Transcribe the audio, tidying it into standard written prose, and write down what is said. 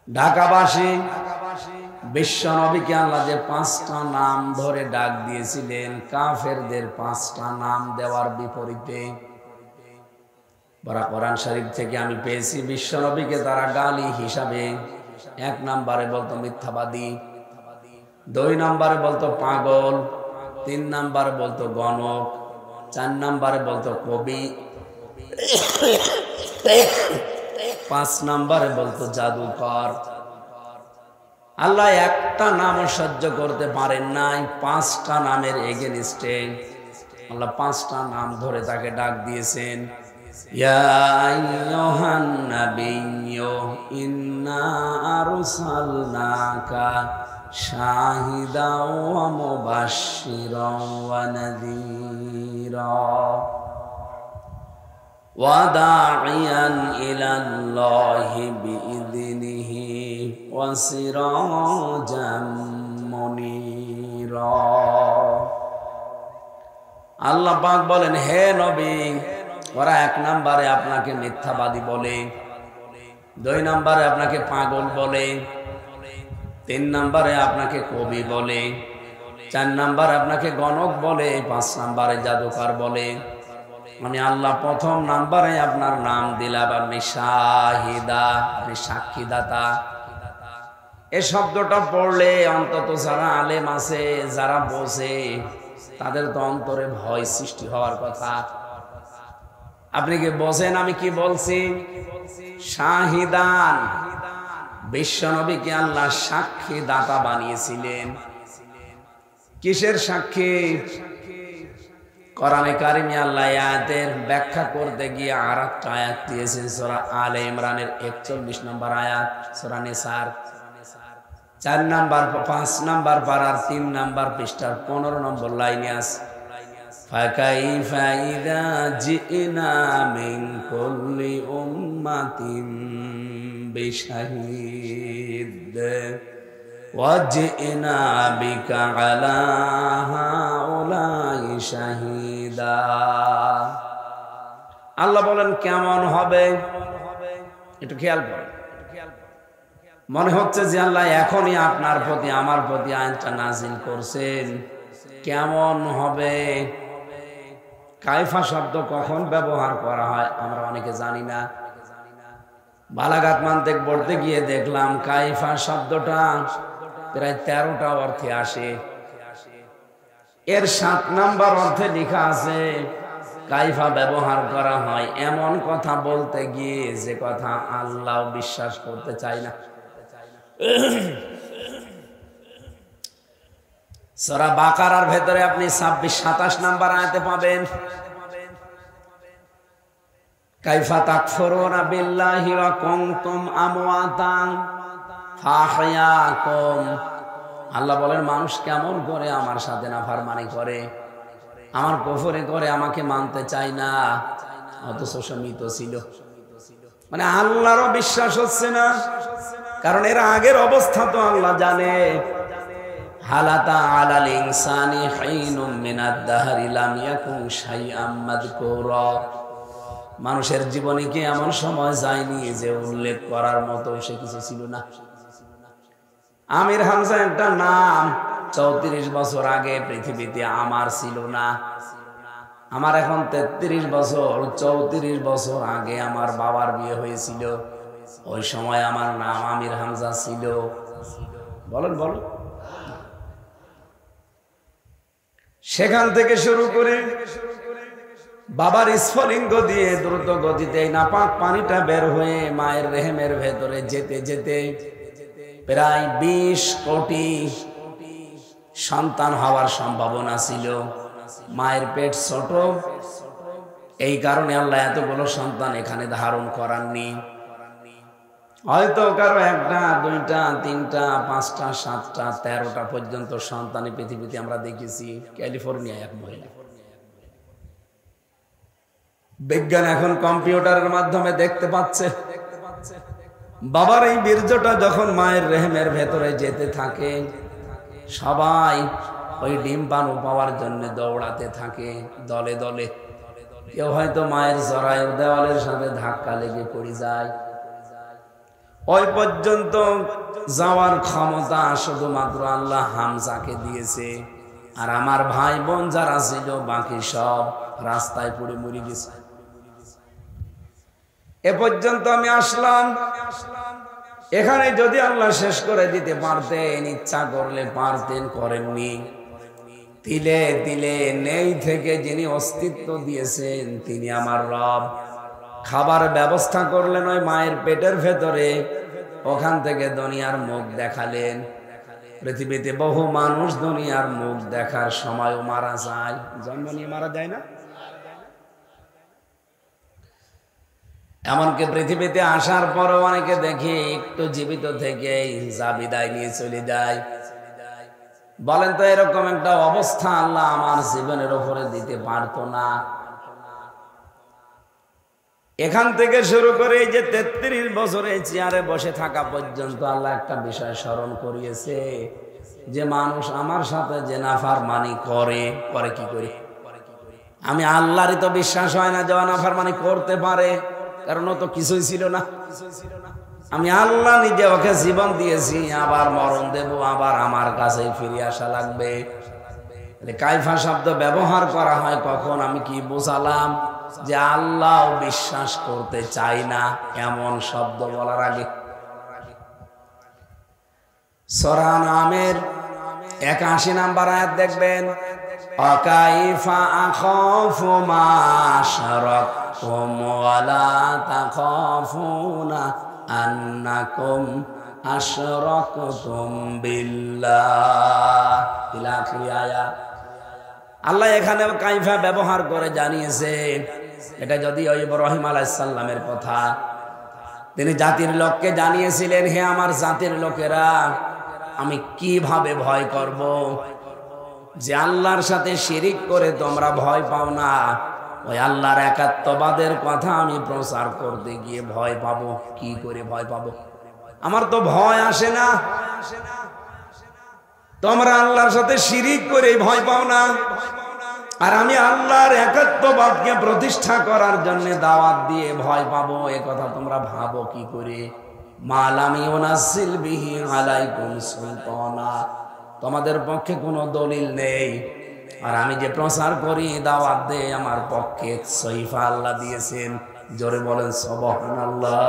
ঢাকাবাসী বিশ্ব নবীকে আল্লাহ যে 5টা নাম ধরে ডাক দিয়েছিলেন, কাফেরদের 5টা নাম দেওয়ার বিপরীতে কোরআন শরীফ থেকে আমি পেয়েছি বিশ্ব নবীকে তারা গালি হিসাবে 1 নম্বরে বলতো মিথ্যাবাদী, 2 নম্বরে বলতো পাগল, 3 নম্বরে বলতো গণক, 4 নম্বরে বলতো কবি, 5 নম্বরে বলতো জাদুকর। আল্লাহ একটা নামও সহ্য করতে পারেন নাই, 5টা নামের এগেনস্টে আল্লাহ 5টা নাম ধরে তাকে ডাক দিয়েছেন। ইয়া আইয়ুহান নাবিয়্যু ইন্না আরসালনাকা শাহিদাও ওয়া মুবাশশিরাও ওয়া নাযীরা ওয়া দাঈয়ান ইলাল্লাহি বিইযনিহি ওয়া সিরাজাম মুনীরা। আল্লাহ পাক বলেন, হে নবী, ওরা 1 নম্বরে আপনাকে মিথ্যাবাদী বলে, 2 নম্বরে আপনাকে পাগল বলে, 3 নম্বরে আপনাকে কবি বলে, 4 নম্বরে আপনাকে গণক বলে, 5 নম্বরে জাদুকর বলে। আমি আল্লাহ 1ম নম্বরে আপনার নাম দিলাম আপনি শাহিদা, আপনি সাক্ষীদাতা। এই শব্দটা পড়লে অন্তত যারা আলেম আছে, যারা বোঝে, তাদের তো অন্তরে ভয় সৃষ্টি হওয়ার কথা। আপনি কি বোঝেন আমি কি বলছি? শাহিদান, বিশ্ব নবীকে আল্লাহ সাক্ষী দাতা বানিয়েছিলেন। কিসের সাক্ষী? কোরআনে কারিমে আল্লাহ আয়াতের ব্যাখ্যা করতে গিয়ে আরেকটা আয়াত দিয়েছেন, সূরা আলে ইমরানের 41 নম্বর আয়াত, সূরা নিসার 4 নম্বর 5 নম্বর পারার 3 নম্বর পৃষ্ঠার 15 নম্বর লাইনে আছে, ফাকাইফা ইযা জিনা মিন কুল্লি উম্মাতিন বিশাহিদ ওয়া জিনা বিকা আলা হাউলাই শাহিদা। আল্লাহ বলেন কেমন হবে একটু খেয়াল করেন। মনে হচ্ছে যে আল্লাহ এখনই আপনার প্রতি আমার প্রতি আয়াতটা নাজিল করছেন। কেমন হবে? কাইফা শব্দ কখন ব্যবহার করা হয় আমরা অনেকে জানি না। বালাগাত মানতিক পড়তে গিয়ে দেখলাম কাইফা শব্দটা প্রায় 13টা অর্থে আসে। এর 7 নম্বর অর্থে লেখা আছে কাইফা ব্যবহার করা হয় এমন কথা বলতে গিয়ে যে কথা আল্লাহ বিশ্বাস করতে চায় না। সূরা বাকারার ভেতরে আপনি 26-27 নম্বর আয়াতে পাবেন, কাইফা তাকফুরুনা বিল্লাহি ওয়া কুনতুম আমওয়াতান ফাহইয়াকুম। আল্লাহ বলেন মানুষ কেমন করে আমার সাথে নাফরমানি করে, আমার কুফরি করে, আমাকে মানতে চায় না, অথচ সে মৃত ছিল। মানে আল্লাহরও বিশ্বাস হচ্ছে না, কারণ এর আগের অবস্থা তো আল্লাহ জানে। হালাতা আলাল ইনসানি হাইনুম মিনাদ দাহরি লাম ইয়াকুন শাইআম মাযকুরা। মানুষের জীবনে কি এমন সময় যায়নি যে উল্লেখ করার মতো সে কিছু ছিল না? আমির হামজা একটা নাম 34 বছর আগে পৃথিবীতে আমার ছিল না। আমার এখন 33 বছর, 34 বছর আগে আমার বাবার বিয়ে হয়েছিল, ওই সময় আমার নাম আমির হামজা ছিল। বলেন বলেন। সেখান থেকে শুরু করে বাবার স্ফলিঙ্গ দিয়ে দ্রুত গতিতে নাপাক পানিটা বের হয়ে মায়ের রেহেমের ভেতরে যেতে যেতে প্রায় 20 কোটি সন্তান হওয়ার সম্ভাবনা ছিল। মায়ের পেট ছোট, এই কারণে আল্লাহ এতগুলো সন্তান এখানে ধারণ করাননি। হয়তো কারো 1টা 2টা 3টা 5টা 7টা 13টা পর্যন্ত সন্তান পৃথিবীতে আমরা দেখেছি। ক্যালিফোর্নিয়ায় এক মহিলা। বিজ্ঞান এখন কম্পিউটারের মাধ্যমে দেখতে পাচ্ছে বাবার এই বীর্যটা যখন মায়ের রেহেমের ভেতরে যেতে থাকে, সবাই ওই ডিম পানু পাওয়ার জন্য দৌড়াতে থাকে দলে দলে। কেউ হয়তো মায়ের জরায়ুর দেওয়ালের সাথে ধাক্কা লেগে পড়ে যায়, ওই পর্যন্ত যাওয়ার ক্ষমতা শুধুমাত্র আল্লাহ হামজাকে দিয়েছে, আর আমার ভাই বোন যারা ছিল বাকি সব রাস্তায় পড়ে মরে গেছে। এ পর্যন্ত আমি আসলাম। এখানে যদি আল্লাহ শেষ করে দিতে পারতেন, ইচ্ছা করলে পারতেন, করেননি। তিলে তিলে নেই থেকে যিনি অস্তিত্ব দিয়েছেন তিনি আমার রব। খাবার ব্যবস্থা করলেন ওই মায়ের পেটের ভেতরে, ওখান থেকে দুনিয়ার মুখ দেখালেন। পৃথিবীতে বহু মানুষ দুনিয়ার মুখ দেখার সময়ও মারা যায়, জন্ম নিয়ে মারা যায় না? এমনকি পৃথিবীতে আসার পরও অনেকে দেখি একটু জীবিত থেকে যা বিদায় নিয়ে চলে যায়। বলেন তো, এরকম একটা অবস্থা আল্লাহ আমার জীবনের উপরে দিতে পারতো না? এখান থেকে শুরু করে এই যে 33 বছরে চেয়ারে বসে থাকা পর্যন্ত আল্লাহ একটা বিষয় স্মরণ করিয়েছে যে মানুষ আমার সাথে যে নাফরমানি করে কি করে। আমি আল্লাহরই তো বিশ্বাস হয় না যে নাফরমানি করতে পারে, কারণ ও তো কিছুই ছিল না। আমি আল্লাহ নিজে ওকে জীবন দিয়েছি, আবার মরণ দেব, আবার আমার কাছে ফিরে আসা লাগবে। কাইফা শব্দ ব্যবহার করা হয় কখন? আমি কি বোঝালাম? যে আল্লাহ বিশ্বাস করতে চাই না এমন শব্দ বলার আগে। সূরা নামের 81 নাম্বার আয়াত দেখবেন, অকাইফা আখাফু মা শারাকতুম ওয়া লা তাখাফুনা আন্নাকুম আশরাকতুম বিল্লাহ ইলা আখির আয়াত। আল্লাহ এখানে কাইফা ব্যবহার করে জানিয়েছে। এটা যদি ইব্রাহিম আলাইহিস সালামের কথা, তিনি জাতির লোককে জানিয়েছিলেন, হে আমার জাতির লোকেরা, আমি কিভাবে ভয় করব? যে আল্লাহর সাথে শিরিক করে তোমরা ভয় পাও না, ওই আল্লাহর একাত্মবাদের কথা আমি প্রচার করতে গিয়ে ভয় পাবো। কি করে ভয় পাবো? আমার তো ভয় আসে না। তোমরা আল্লাহর সাথে শিরিক করে ভয় পাও না, আর আমি আল্লাহর একাত্মবাদকে প্রতিষ্ঠা করার জন্য দাওয়াত দিয়ে ভয় পাবো, এ কথা তোমরা ভাবো কি করে? মালাম ইউনাসিল বিহি আলাইকুম সুলতানা, তোমাদের পক্ষে কোনো দলিল নেই, আর আমি যে প্রচার করি, দাওয়াত দেই, আমার পক্ষে সহিফা আল্লাহ দিয়েছেন। জোরে বলেন সুবহানাল্লাহ।